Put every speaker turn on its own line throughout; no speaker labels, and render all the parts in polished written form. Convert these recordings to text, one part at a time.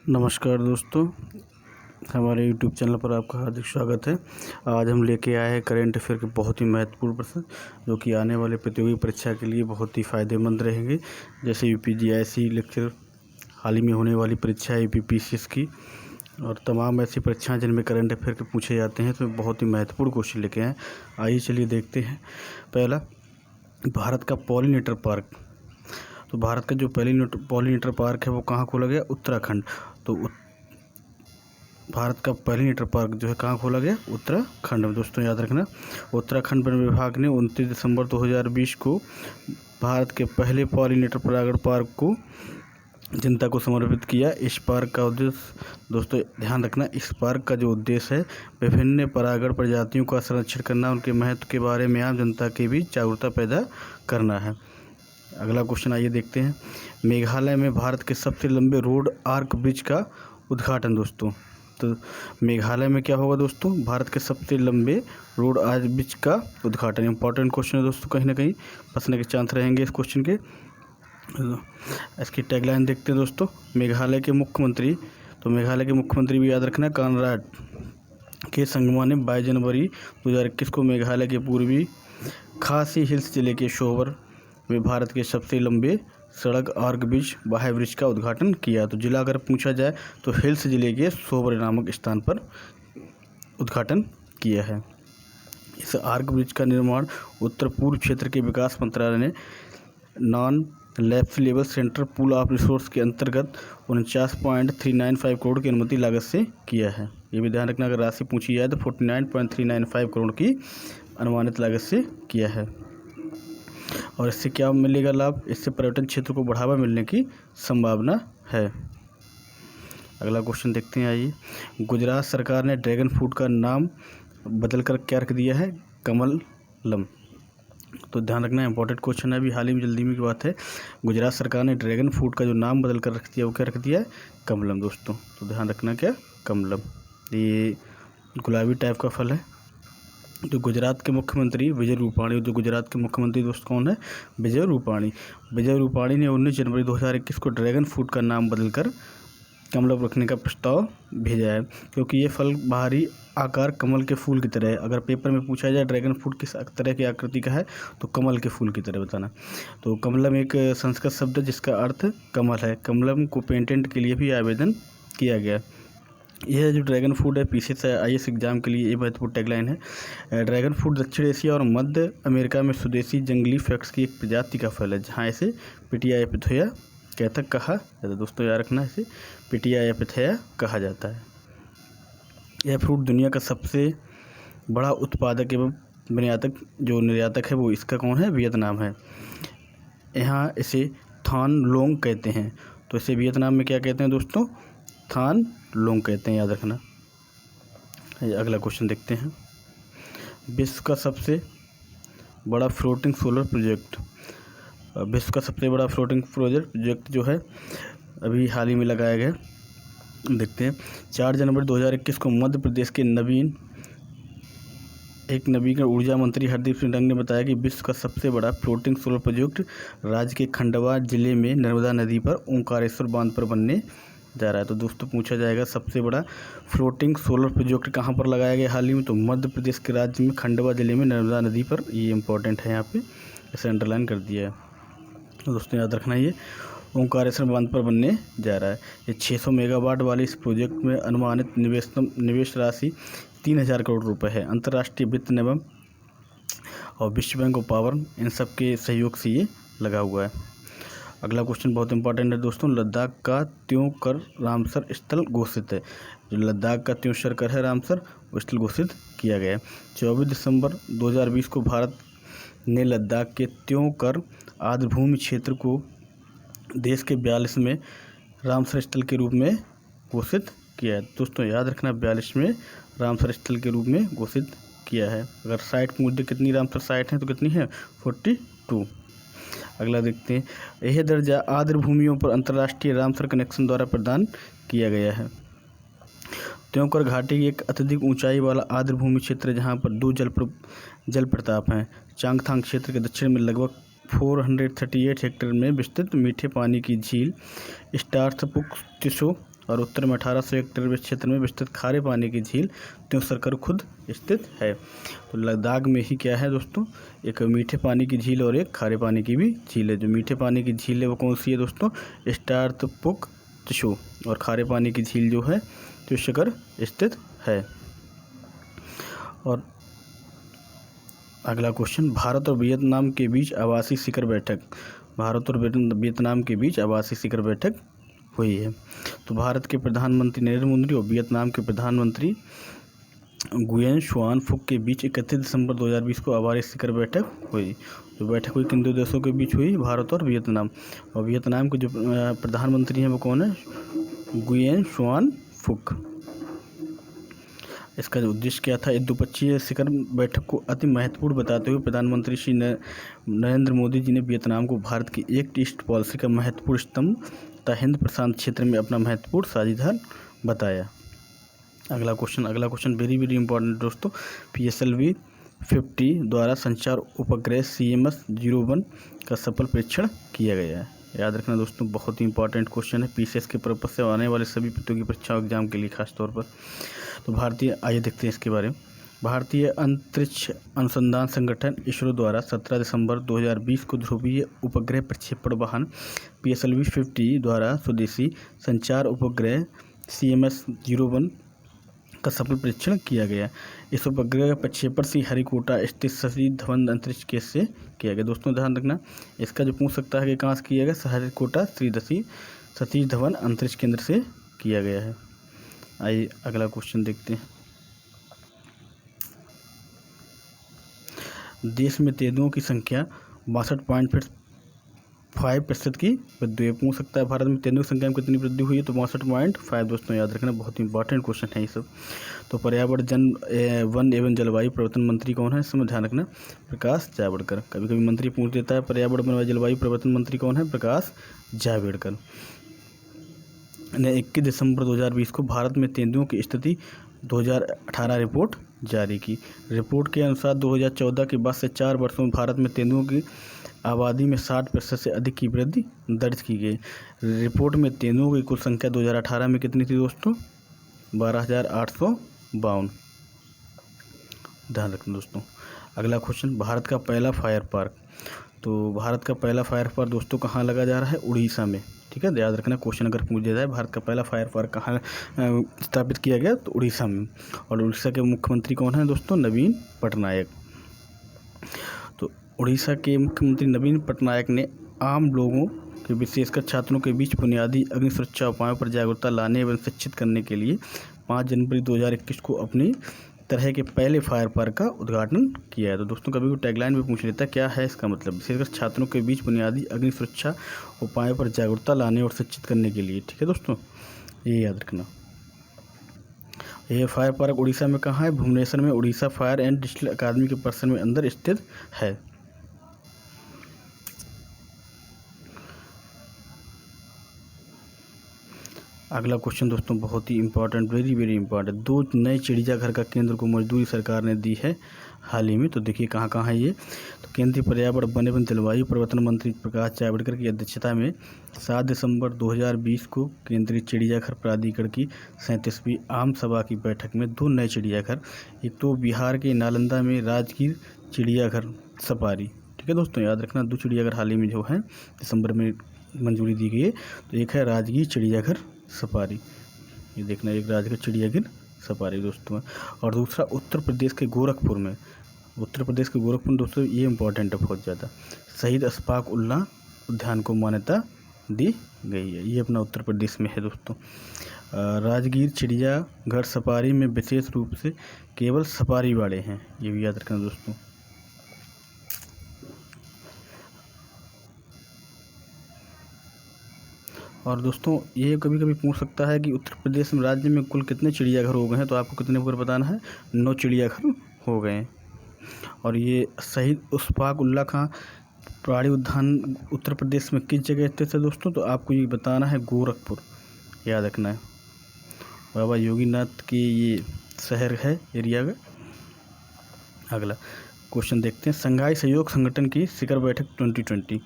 नमस्कार दोस्तों, हमारे YouTube चैनल पर आपका हार्दिक स्वागत है। आज हम लेके आए हैं करेंट अफेयर के बहुत ही महत्वपूर्ण प्रश्न जो कि आने वाले प्रतियोगी परीक्षा के लिए बहुत ही फ़ायदेमंद रहेंगे। जैसे यूपीजीएससी लेक्चर, हाल ही में होने वाली परीक्षा है यूपीपीसीएस की, और तमाम ऐसी परीक्षाएं जिनमें करंट अफेयर के पूछे जाते हैं, तो बहुत ही महत्वपूर्ण क्वेश्चन लेके आए। आइए चलिए देखते हैं। पहला, भारत का पॉलिनेटर पार्क। तो भारत का जो पॉलिनेटर पार्क है वो कहाँ खोला गया? उत्तराखंड। तो भारत का पॉलिनेटर पार्क जो है कहाँ खोला गया? उत्तराखंड में। दोस्तों याद रखना, उत्तराखंड वन विभाग ने 29 दिसंबर 2020 को भारत के पहले पॉलिनेटर परागण पार्क को जनता को समर्पित किया। इस पार्क का उद्देश्य, दोस्तों ध्यान रखना, इस पार्क का जो उद्देश्य है विभिन्न परागण प्रजातियों का संरक्षण करना, उनके महत्व के बारे में आम जनता के बीच जागरूकता पैदा करना है। अगला क्वेश्चन आइए देखते हैं। मेघालय में भारत के सबसे लंबे रोड आर्क ब्रिज का उद्घाटन। दोस्तों तो मेघालय में क्या होगा दोस्तों? भारत के सबसे लंबे रोड आर्क ब्रिज का उद्घाटन। इंपॉर्टेंट क्वेश्चन है दोस्तों, कहीं ना कहीं फंसने के चांस रहेंगे इस क्वेश्चन के। इसकी टैगलाइन देखते हैं दोस्तों। मेघालय के मुख्यमंत्री, तो मेघालय के मुख्यमंत्री भी याद रखना, कॉनराड के संगमा ने 22 जनवरी 2021 को मेघालय के पूर्वी खासी हिल्स जिले के शोवर में भारत के सबसे लंबे सड़क आर्क ब्रिज बाह्य ब्रिज का उद्घाटन किया। तो जिला अगर पूछा जाए तो हिल्स जिले के शोवर नामक स्थान पर उद्घाटन किया है। इस आर्क ब्रिज का निर्माण उत्तर पूर्व क्षेत्र के विकास मंत्रालय ने non lapse centre pool of resource के अंतर्गत 49.395 करोड़ की अनुमति लागत से किया है। ये भी ध्यान रखना, अगर राशि पूछी जाए तो 49.395 करोड़ की अनुमानित लागत से किया है। और इससे क्या मिलेगा लाभ? इससे पर्यटन क्षेत्र को बढ़ावा मिलने की संभावना है। अगला क्वेश्चन देखते हैं, आइए। गुजरात सरकार ने ड्रैगन फ्रूट का नाम बदलकर क्या रख दिया है? कमलम। तो ध्यान रखना, इंपॉर्टेंट क्वेश्चन है, अभी हाल ही में जल्दी में की बात है। गुजरात सरकार ने ड्रैगन फ्रूट का जो नाम बदलकर रख दिया वो क्या रख दिया है? कमलम। दोस्तों तो ध्यान रखना, क्या? कमलम। ये गुलाबी टाइप का फल है। जो गुजरात के मुख्यमंत्री विजय रूपाणी, जो गुजरात के मुख्यमंत्री दोस्त कौन है? विजय रूपाणी। विजय रूपाणी ने 19 जनवरी 2021 को ड्रैगन फ्रूट का नाम बदलकर कमलम रखने का प्रस्ताव भेजा है, क्योंकि ये फल बाहरी आकार कमल के फूल की तरह है। अगर पेपर में पूछा जाए ड्रैगन फ्रूट किस तरह की आकृति का है, तो कमल के फूल की तरह बताना। तो कमलम एक संस्कृत शब्द है जिसका अर्थ कमल है। कमलम को पेटेंट के लिए भी आवेदन किया गया। यह जो ड्रैगन फ्रूट है, पीसीएस आईएएस एग्जाम के लिए ये महत्वपूर्ण टैगलाइन है। ड्रैगन फ्रूट दक्षिण एशिया और मध्य अमेरिका में स्वदेशी जंगली फैक्ट्स की एक प्रजाति का फल है, जहाँ इसे पिटिया एपिथोया कहता कहा जाता है। दोस्तों याद रखना, इसे पिटिया एपिथोया कहा जाता है। यह फ्रूट दुनिया का सबसे बड़ा उत्पादक एवं निर्यातक है वो इसका कौन है? वियतनाम है। यहाँ इसे थान लोंग कहते हैं। तो इसे वियतनाम में क्या कहते हैं दोस्तों? थान लोंग कहते हैं, याद रखना। अगला क्वेश्चन देखते हैं। विश्व का सबसे बड़ा फ्लोटिंग सोलर प्रोजेक्ट। विश्व का सबसे बड़ा फ्लोटिंग प्रोजेक्ट जो है अभी हाल ही में लगाया गया, देखते हैं। 4 जनवरी 2021 को मध्य प्रदेश के नवीन ऊर्जा मंत्री हरदीप सिंह डंग ने बताया कि विश्व का सबसे बड़ा फ्लोटिंग सोलर प्रोजेक्ट राज्य के खंडवा जिले में नर्मदा नदी पर ओंकारेश्वर बांध पर बनने जा रहा है। तो दोस्तों पूछा जाएगा सबसे बड़ा फ्लोटिंग सोलर प्रोजेक्ट कहाँ पर लगाया गया हाल ही में? तो मध्य प्रदेश के राज्य में खंडवा जिले में नर्मदा नदी पर। ये इंपॉर्टेंट है, यहाँ पे इसे अंडरलाइन कर दिया है। तो दोस्तों याद रखना, ये ओंकारेश्वर बांध पर बनने जा रहा है। ये 600 मेगावाट वाले इस प्रोजेक्ट में अनुमानित निवेश राशि 3000 करोड़ रुपये है। अंतर्राष्ट्रीय वित्त निगम और विश्व बैंक और पावर, इन सब के सहयोग से ये लगा हुआ है। अगला क्वेश्चन बहुत इंपॉर्टेंट है दोस्तों। लद्दाख का त्योंकर रामसर स्थल घोषित है। जो लद्दाख का त्योंकर है रामसर, वो स्थल घोषित किया गया है। 24 दिसंबर 2020 को भारत ने लद्दाख के त्योंकर आर्द्रभूमि क्षेत्र को देश के 42वें रामसर स्थल के रूप में घोषिट किया है। दोस्तों याद रखना, 42वें रामसर स्थल के रूप में घोषित किया है। अगर साइट के मुद्दे कितनी रामसर साइट हैं तो कितनी है? 42। अगला देखते हैं। यह दर्जा आर्द्र भूमियों पर अंतर्राष्ट्रीय रामसर कनेक्शन द्वारा प्रदान किया गया है। त्योंकर घाटी एक अत्यधिक ऊंचाई वाला आर्द्र भूमि क्षेत्र है, जहाँ पर 2 जल प्रताप हैं। चांगथांग क्षेत्र के दक्षिण में लगभग 438 हेक्टेयर में विस्तृत मीठे पानी की झील स्टार्थपुक तिसो और उत्तर में 1800 हेक्टेयर क्षेत्र में विस्तृत खारे पानी की झील त्योंसरकर खुद स्थित है। तो लद्दाख में ही क्या है दोस्तों, एक मीठे पानी की झील और एक खारे पानी की भी झील है। जो मीठे पानी की झील है वो कौन सी है दोस्तों, स्टार्तपुक त्सो, और खारे पानी की झील जो है त्योंसरकर स्थित है। और अगला क्वेश्चन, भारत और वियतनाम के बीच आवासीय शिखर बैठक, भारत और वियतनाम के बीच आवासीय शिखर बैठक हुई है। तो भारत के प्रधानमंत्री नरेंद्र मोदी और वियतनाम के प्रधानमंत्री गुयेन शुआन फुक के बीच 31 दिसंबर 2020 को आवासीय शिखर बैठक हुई। जो बैठक हुई किन दो देशों के बीच हुई, भारत और वियतनाम। और वियतनाम के जो प्रधानमंत्री हैं वो कौन है, गुयेन शुआन फुक। इसका जो उद्देश्य क्या था, इस द्विपक्षीय शिखर बैठक को अति महत्वपूर्ण बताते हुए प्रधानमंत्री श्री नरेंद्र मोदी जी ने वियतनाम को भारत की एक्ट ईस्ट पॉलिसी का महत्वपूर्ण स्तंभ तथा हिंद प्रशांत क्षेत्र में अपना महत्वपूर्ण साझेदार बताया। अगला क्वेश्चन वेरी वेरी इंपॉर्टेंट दोस्तों, PSLV 50 द्वारा संचार उपग्रह CMS-01 का सफल परीक्षण किया गया है। याद रखना दोस्तों, बहुत ही इंपॉर्टेंट क्वेश्चन है, PCS के पर्पज से आने वाले सभी प्रतियोगी परीक्षाओं एग्जाम के लिए खास तौर पर। तो आइए देखते हैं इसके बारे में। भारतीय अंतरिक्ष अनुसंधान संगठन इसरो द्वारा 17 दिसंबर 2020 को ध्रुवीय उपग्रह प्रक्षेपण वाहन PSLV 50 द्वारा स्वदेशी संचार उपग्रह CMS-01 का सफल परीक्षण किया गया। इस उपग्रह का प्रक्षेपण श्रीहरिकोटा स्थित सतीश धवन अंतरिक्ष केंद्र से किया गया। दोस्तों ध्यान रखना, इसका जो पूछ सकता है कि कहाँ से किया गया, श्रीहरिकोटा सतीश धवन अंतरिक्ष केंद्र से किया गया है। आइए अगला क्वेश्चन देखते हैं। देश में तेंदुओं की संख्या 62.5% की वृद्धि हुई। पूछ सकता है भारत में तेंदुओं की संख्या में कितनी वृद्धि हुई है, तो 62.5। दोस्तों याद रखना, बहुत इंपॉर्टेंट क्वेश्चन है ये सब। तो पर्यावरण वन एवं जलवायु परिवर्तन मंत्री कौन है, इसमें ध्यान रखना, प्रकाश जावड़ेकर। कभी कभी मंत्री पूछ देता है पर्यावरण वन एवं जलवायु परिवर्तन मंत्री कौन है, प्रकाश जावड़ेकर ने 21 दिसंबर 2020 को भारत में तेंदुओं की स्थिति 2018 रिपोर्ट जारी की। रिपोर्ट के अनुसार 2014 के बाद से 4 वर्षों में भारत में तेंदुओं की आबादी में 60% से अधिक की वृद्धि दर्ज की गई। रिपोर्ट में तेंदुओं की कुल संख्या 2018 में कितनी थी दोस्तों, 12,852। ध्यान रखना दोस्तों। अगला क्वेश्चन, भारत का पहला फायर पार्क। तो भारत का पहला फायर पार्क दोस्तों कहाँ लगा जा रहा है, उड़ीसा में। ठीक है, याद रखना, क्वेश्चन अगर पूछ दिया जाए भारत का पहला फायर पार्क कहाँ स्थापित किया गया, तो उड़ीसा में। और उड़ीसा के मुख्यमंत्री कौन है दोस्तों, नवीन पटनायक। तो उड़ीसा के मुख्यमंत्री नवीन पटनायक ने आम लोगों के विशेषकर छात्रों के बीच बुनियादी अग्नि सुरक्षा उपायों पर जागरूकता लाने एवं शिक्षित करने के लिए 5 जनवरी 2021 को अपनी तरह के पहले फायर पार्क का उद्घाटन किया है। तो दोस्तों कभी भी टैगलाइन भी पूछ लेता है, क्या है इसका मतलब, विशेषकर छात्रों के बीच बुनियादी अग्नि सुरक्षा उपायों पर जागरूकता लाने और शिक्षित करने के लिए। ठीक है दोस्तों, ये याद रखना। ये फायर पार्क उड़ीसा में कहाँ है, भुवनेश्वर में उड़ीसा फायर एंड डिस्ट्रिक्ट अकादमी के परिसर में अंदर स्थित है। अगला क्वेश्चन दोस्तों बहुत ही इंपॉर्टेंट, वेरी वेरी इंपॉर्टेंट। 2 नए चिड़ियाघर का केंद्र को मंजूरी सरकार ने दी है हाल ही में। तो देखिए कहाँ कहाँ है ये। तो केंद्रीय पर्यावरण वन एवं जलवायु परिवर्तन मंत्री प्रकाश जावड़ेकर की अध्यक्षता में 7 दिसंबर 2020 को केंद्रीय चिड़ियाघर प्राधिकरण की 37वीं आम सभा की बैठक में 2 नए चिड़ियाघर, एक तो बिहार के नालंदा में राजगीर चिड़ियाघर सफारी। ठीक है दोस्तों, याद रखना, 2 चिड़ियाघर हाल ही में जो है दिसंबर में मंजूरी दी गई है। तो एक है राजगीर चिड़ियाघर सफारी, ये देखना, एक राजगीर चिड़ियाघर सफारी दोस्तों। और दूसरा उत्तर प्रदेश के गोरखपुर में, दोस्तों ये इंपॉर्टेंट है बहुत ज़्यादा, शहीद अशफाक उल्लाह उद्यान को मान्यता दी गई है। ये अपना उत्तर प्रदेश में है दोस्तों। राजगीर चिड़ियाघर सफारी में विशेष रूप से केवल सफारी वाले हैं, ये भी याद रखना दोस्तों। और दोस्तों ये कभी कभी पूछ सकता है कि उत्तर प्रदेश में राज्य में कुल कितने चिड़ियाघर हो गए हैं, तो आपको कितने ऊपर बताना है, 9 चिड़ियाघर हो गए हैं। और ये शहीद अशफाक उल्लाह खां प्राणी उद्यान उत्तर प्रदेश में किस जगह स्थित है दोस्तों, तो आपको ये बताना है गोरखपुर, याद रखना है। बाबा योगीनाथ की ये शहर है एरिया का। अगला क्वेश्चन देखते हैं, संघाई सहयोग संगठन की शिखर बैठक 2020।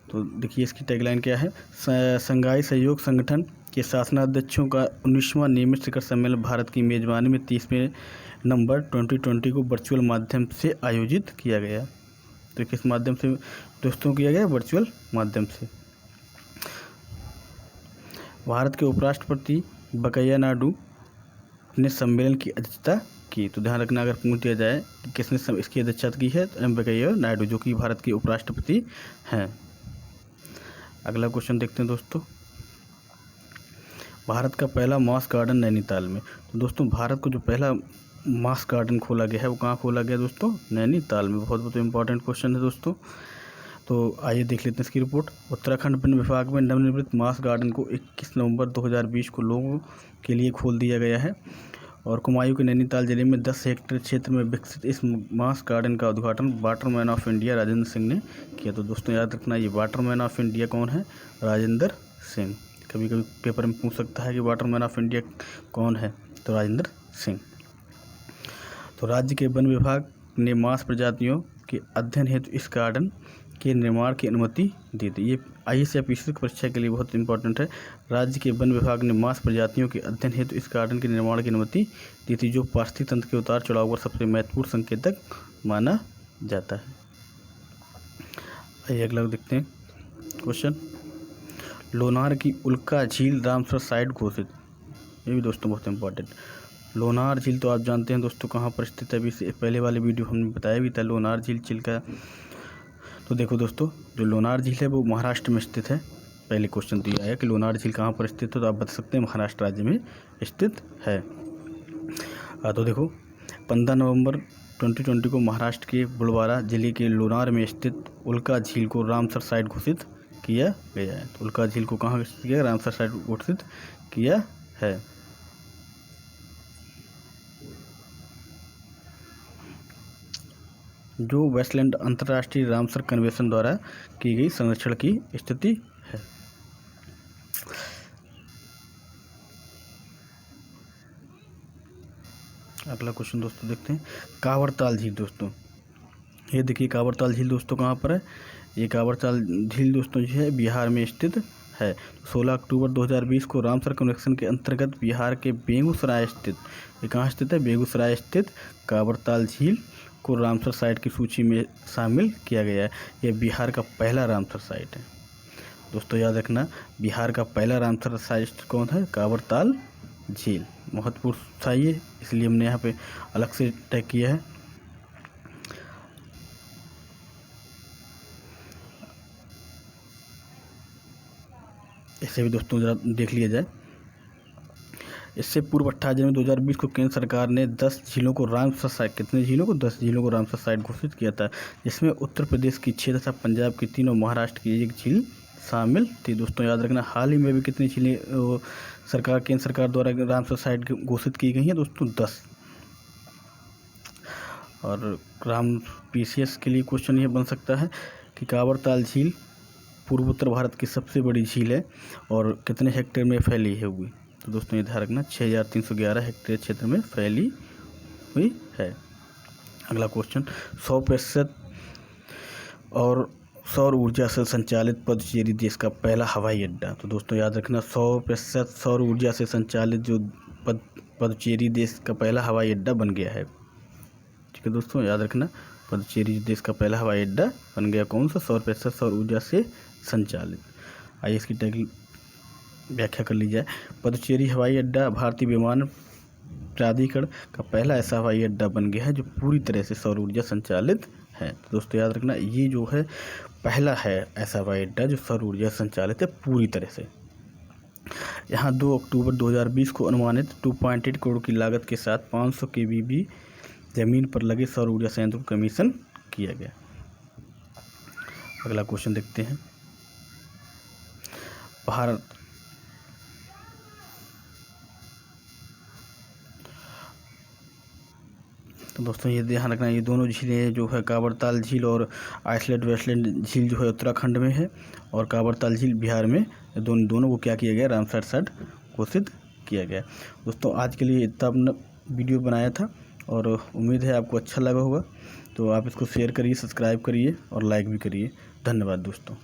तो देखिए इसकी टैगलाइन क्या है, संघाई सहयोग संगठन के शासनाध्यक्षों का 19वां नियमित शिखर सम्मेलन भारत की मेज़बानी में 30वें नंबर 2020 को वर्चुअल माध्यम से आयोजित किया गया। तो किस माध्यम से दोस्तों किया गया? वर्चुअल माध्यम से। भारत के उपराष्ट्रपति वेंकैया नायडू ने सम्मेलन की अध्यक्षता की। तो ध्यान रखना, अगर पूछ दिया जाए कि किसने इसकी अध्यक्षता की है, तो वेंकैया नायडू, जो कि भारत के उपराष्ट्रपति हैं। अगला क्वेश्चन देखते हैं दोस्तों। भारत का पहला मास गार्डन नैनीताल में। तो दोस्तों भारत को जो पहला मास गार्डन खोला गया है वो कहाँ खोला गया दोस्तों? नैनीताल में। बहुत बहुत इंपॉर्टेंट क्वेश्चन है दोस्तों। तो आइए देख लेते हैं इसकी रिपोर्ट। उत्तराखंड वन विभाग में नवनिर्मित मास गार्डन को 21 नवंबर 2020 को लोगों के लिए खोल दिया गया है और कुमायूं के नैनीताल जिले में 10 हेक्टेयर क्षेत्र में विकसित इस मास गार्डन का उद्घाटन Waterman of India Rajendra Singh ने किया। तो दोस्तों याद रखना, ये वाटरमैन ऑफ इंडिया कौन है? राजेंद्र सिंह। कभी कभी पेपर में पूछ सकता है कि वाटरमैन ऑफ इंडिया कौन है? तो राजेंद्र सिंह। तो राज्य के वन विभाग ने मांस प्रजातियों के अध्ययन हेतु इस गार्डन के निर्माण की अनुमति दी थी। ये IAS या PCS की परीक्षा के लिए बहुत इंपॉर्टेंट है। राज्य के वन विभाग ने मांस प्रजातियों के अध्ययन हेतु इस गार्डन के निर्माण की अनुमति दी थी, जो पारिस्थितिक तंत्र के उतार चढ़ाव पर सबसे महत्वपूर्ण संकेतक माना जाता है। आइए अगला देखते हैं क्वेश्चन। लोनार की उल्का झील रामसर साइट घोषित। ये भी दोस्तों बहुत इंपॉर्टेंट। लोनार झील तो आप जानते हैं दोस्तों कहाँ पर स्थित है, अभी पहले वाले वीडियो हमने बताया भी था लोनार झील का। तो देखो दोस्तों, जो लोनार झील है वो महाराष्ट्र में स्थित है। पहले क्वेश्चन दिया है कि लोनार झील कहाँ पर स्थित है, तो आप बता सकते हैं महाराष्ट्र राज्य में स्थित है। तो देखो 15 नवंबर 2020 को महाराष्ट्र के बुलवारा जिले के लोनार में स्थित उल्का झील को रामसर साइट घोषित किया गया है। तो उल्का झील को कहाँ घोषित किया? रामसर साइट घोषित किया है। जो वेस्टलैंड अंतर्राष्ट्रीय रामसर कन्वेंशन द्वारा की गई संरक्षण की स्थिति है। अगला क्वेश्चन दोस्तों देखते हैं। कांवरताल झील दोस्तों, ये देखिए कांवरताल झील दोस्तों कहाँ पर है? ये कांवरताल झील दोस्तों जो है बिहार में स्थित है। 16 अक्टूबर 2020 को रामसर कन्वेंशन के अंतर्गत बिहार के बेगूसराय स्थित, ये कहाँ स्थित है? बेगूसराय स्थित कांवरताल झील को रामसर साइट की सूची में शामिल किया गया है। यह बिहार का पहला रामसर साइट है। दोस्तों याद रखना, बिहार का पहला रामसर साइट कौन है? कांवरताल झील। महत्वपूर्ण चाहिए, इसलिए हमने यहाँ पे अलग से टैग किया है। इसे भी दोस्तों जरा देख लिया जाए। इससे पूर्व 28 जनवरी 2020 को केंद्र सरकार ने 10 झीलों को रामसर साइट, कितने झीलों को? 10 झीलों को रामसर साइट घोषित किया था, जिसमें उत्तर प्रदेश की 6 तथा पंजाब की 3 और महाराष्ट्र की 1 झील शामिल थी। दोस्तों याद रखना, हाल ही में भी कितनी झीलें केंद्र सरकार द्वारा रामसर साइट घोषित की गई हैं दोस्तों? 10। और PCS के लिए क्वेश्चन ये बन सकता है कि कांवरताल झील पूर्वोत्तर भारत की सबसे बड़ी झील है और कितने हेक्टेयर में फैली है हुई? तो दोस्तों ये ध्यान रखना, 6311 हेक्टेयर क्षेत्र में फैली हुई है। अगला क्वेश्चन। 100% और सौर ऊर्जा से संचालित पुडुचेरी देश का पहला हवाई अड्डा। तो दोस्तों याद रखना, 100% सौर ऊर्जा से संचालित जो पुडुचेरी देश का पहला हवाई अड्डा बन गया है। ठीक है दोस्तों, याद रखना, पुडुचेरी देश का पहला हवाई अड्डा बन गया। कौन सा? 100% सौर ऊर्जा से संचालित। आइए इसकी व्याख्या कर ली जाए। पुडुचेरी हवाई अड्डा भारतीय विमान प्राधिकरण का पहला ऐसा हवाई अड्डा बन गया है जो पूरी तरह से सौर ऊर्जा संचालित है। तो दोस्तों याद रखना, ये जो है पहला है ऐसा हवाई अड्डा जो सौर ऊर्जा संचालित है पूरी तरह से। यहाँ 2 अक्टूबर 2020 को अनुमानित 2.8 करोड़ की लागत के साथ 500 kV जमीन पर लगे सौर ऊर्जा संयंत्र को कमीशन किया गया। अगला क्वेश्चन देखते हैं। भारत तो दोस्तों ये ध्यान रखना, ये दोनों झीलें जो है कांवरताल झील और आइसलैंड वेस्टलैंड झील जो है उत्तराखंड में है और कांवरताल झील बिहार में, दोनों को क्या किया गया? रामसर साइट घोषित किया गया। दोस्तों आज के लिए इतना वीडियो बनाया था और उम्मीद है आपको अच्छा लगा होगा। तो आप इसको शेयर करिए, सब्सक्राइब करिए और लाइक भी करिए। धन्यवाद दोस्तों।